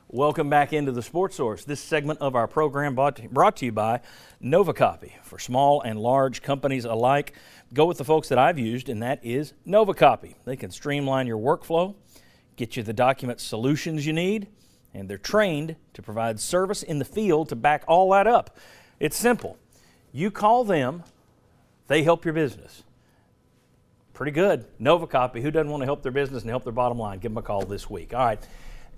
Welcome back into the Sports Source. This segment of our program brought to you by NovaCopy. For small and large companies alike, go with the folks that I've used, and that is NovaCopy. They can streamline your workflow, get you the document solutions you need, and they're trained to provide service in the field to back all that up. It's simple. You call them, they help your business. Pretty good. NovaCopy, who doesn't want to help their business and help their bottom line? Give them a call this week. All right.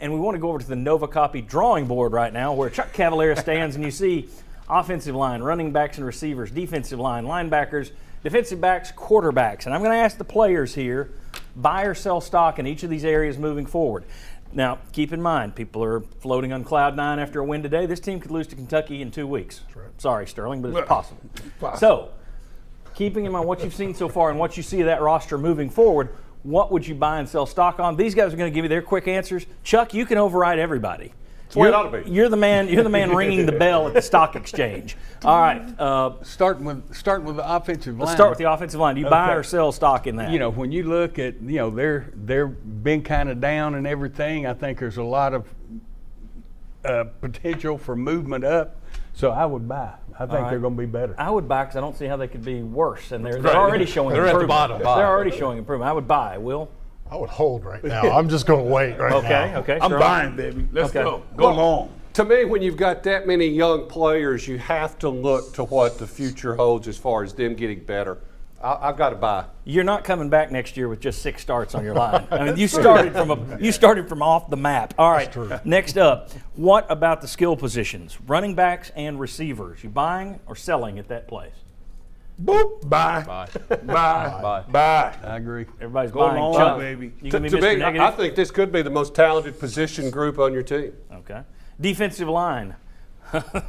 And we want to go over to the NovaCopy drawing board right now where Chuck Cavalier stands, and you see offensive line, running backs and receivers, defensive line, linebackers, defensive backs, quarterbacks. And I'm going to ask the players here, buy or sell stock in each of these areas moving forward. Now, keep in mind, people are floating on cloud nine after a win today. This team could lose to Kentucky in 2 weeks. Right. Sorry, Sterling, but it's possible. So, keeping in mind what you've seen so far and what you see of that roster moving forward, what would you buy and sell stock on? These guys are going to give you their quick answers. Chuck, you can override everybody. That's the way it ought to be. You're the man ringing the bell at the stock exchange. All right. Starting with the offensive line. Let's start with the offensive line. Do you buy or sell stock in that? You know, when you look at, they're been kind of down and everything. I think there's a lot of potential for movement up. So I would buy. I think they're going to be better. I would buy because I don't see how they could be worse, and they're already showing improvement. They're at the bottom. They're already showing improvement. I would buy. Will? I would hold right now. I'm just going to wait right now. Okay. I'm buying, baby. Let's go. Go long. To me, when you've got that many young players, you have to look to what the future holds as far as them getting better. I've got to buy. You're not coming back next year with just 6 starts on your line. I mean, you started from off the map. All right. Next up, what about the skill positions, running backs and receivers? You buying or selling at that place? Boop. Buy. Buy. I agree. Everybody's Go buying. long, Chuck, baby. You gonna be To Mr. me, Negative? I think this could be the most talented position group on your team. Okay. Defensive line.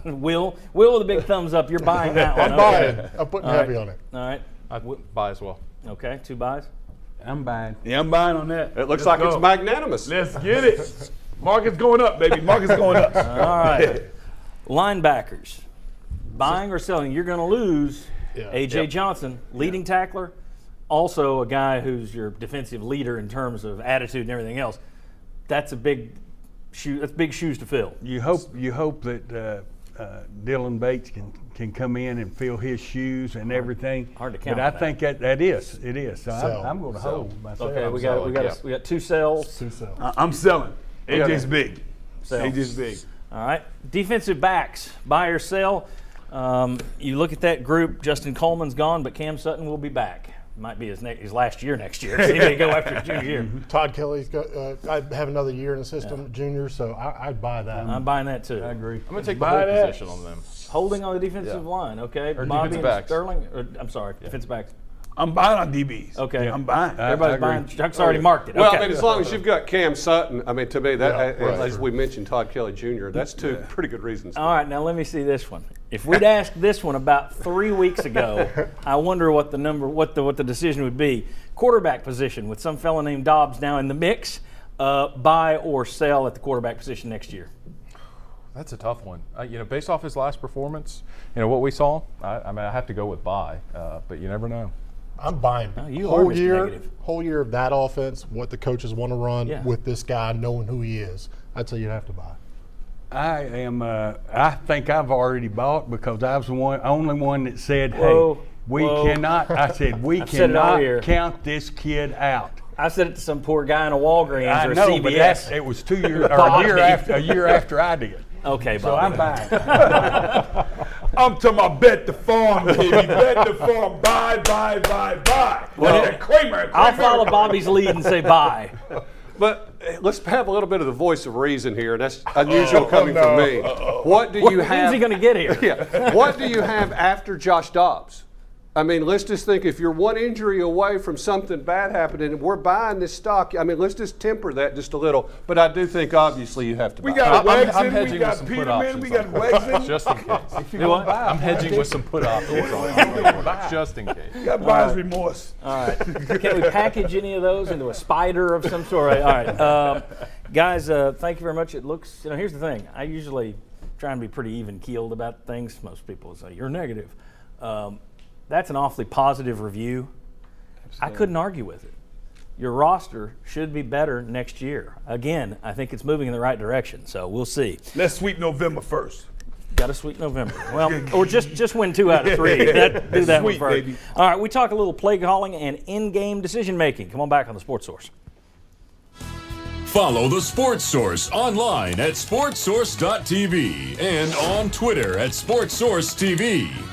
Will with a big thumbs up. You're buying that one. I'm buying. I'm putting heavy on it. All right. I'd buy as well. Okay. 2 buys. I'm buying. Yeah, I'm buying on that. It looks Let's like go. it's magnanimous. Let's get it. Market's going up, baby. Market's going up. All right. Linebackers. Buying or selling? You're going to lose A.J. Johnson, leading tackler, also a guy who's your defensive leader in terms of attitude and everything else. That's a big shoe. That's big shoes to fill. You hope that Dylan Bates can come in and fill his shoes and everything. Hard to count But I on think it is. So Sell. I'm going to hold myself. Okay, we got 2 sells. 2 cells. I'm selling. AJ's big. Sell. AJ's big. All right. Defensive backs, buy or sell. You look at that group. Justin Coleman's gone, but Cam Sutton will be back. Might be his last year next year. He may go after his junior year. Todd Kelly's got. I'd have another year in the system, junior. So I'd buy that. I'm buying that too. I agree. I'm going to take the whole position on them. Holding on the defensive line, okay. Or Bobby defensive and backs. Sterling. I'm sorry, defensive backs. I'm buying on DBs. Okay. I'm buying. Everybody's agree. buying. Chuck's already marked it. Well, Okay. I mean, as long as you've got Cam Sutton, I mean, to me, that right. as we mentioned, Todd Kelly Jr., that's 2 pretty good reasons. All right, now let me see this one. If we'd asked this one about 3 weeks ago, I wonder what the decision would be. Quarterback position with some fellow named Dobbs now in the mix. Buy or sell at the quarterback position next year. That's a tough one. Based off his last performance, what we saw, I have to go with buy, but you never know. I'm buying. Oh, you are Mr. Negative. Whole year of that offense, what the coaches want to run with this guy, knowing who he is. I'd say you'd have to buy. I am. I think I've already bought because I was the only one that said, Whoa, "Hey, we whoa. cannot." I said, "We said it all year. cannot count this kid out." I said it to some poor guy in a Walgreens I or a know, CVS. but it was 2 years or a year after I did. Okay, So Bobby. I'm buying. I'm talking about bet the farm, baby. Bet the farm. Buy. Well, Kramer. I'll follow Bobby's lead and say buy. But let's have a little bit of the voice of reason here, and that's unusual coming from me. What do you have? When's he going to get here? Yeah. What do you have after Josh Dobbs? I mean, let's just think if you're one injury away from something bad happening, and we're buying this stock. I mean, let's just temper that just a little. But I do think obviously you have to buy. We got I'm Wegson, hedging we with got some put Peterman, options we got on it. Wegson. Just in case. Do what? I'm hedging with some put options on it. Just in case. We got buyer's remorse. All right. Can we package any of those into a spider of some sort? All right. Guys, thank you very much. It looks, here's the thing. I usually try and be pretty even-keeled about things. Most people say, you're negative. That's an awfully positive review. I couldn't argue with it. your roster should be better next year. Again, I think it's moving in the right direction, so we'll see. Let's sweep November first. Got to sweep November. Well, or just win 2 out of 3. Do that one Sweet, first. baby. All right, we talk a little play calling and in-game decision making. Come on back on the Sports Source. Follow the Sports Source online at sportsource.tv and on Twitter at SportsSourceTV.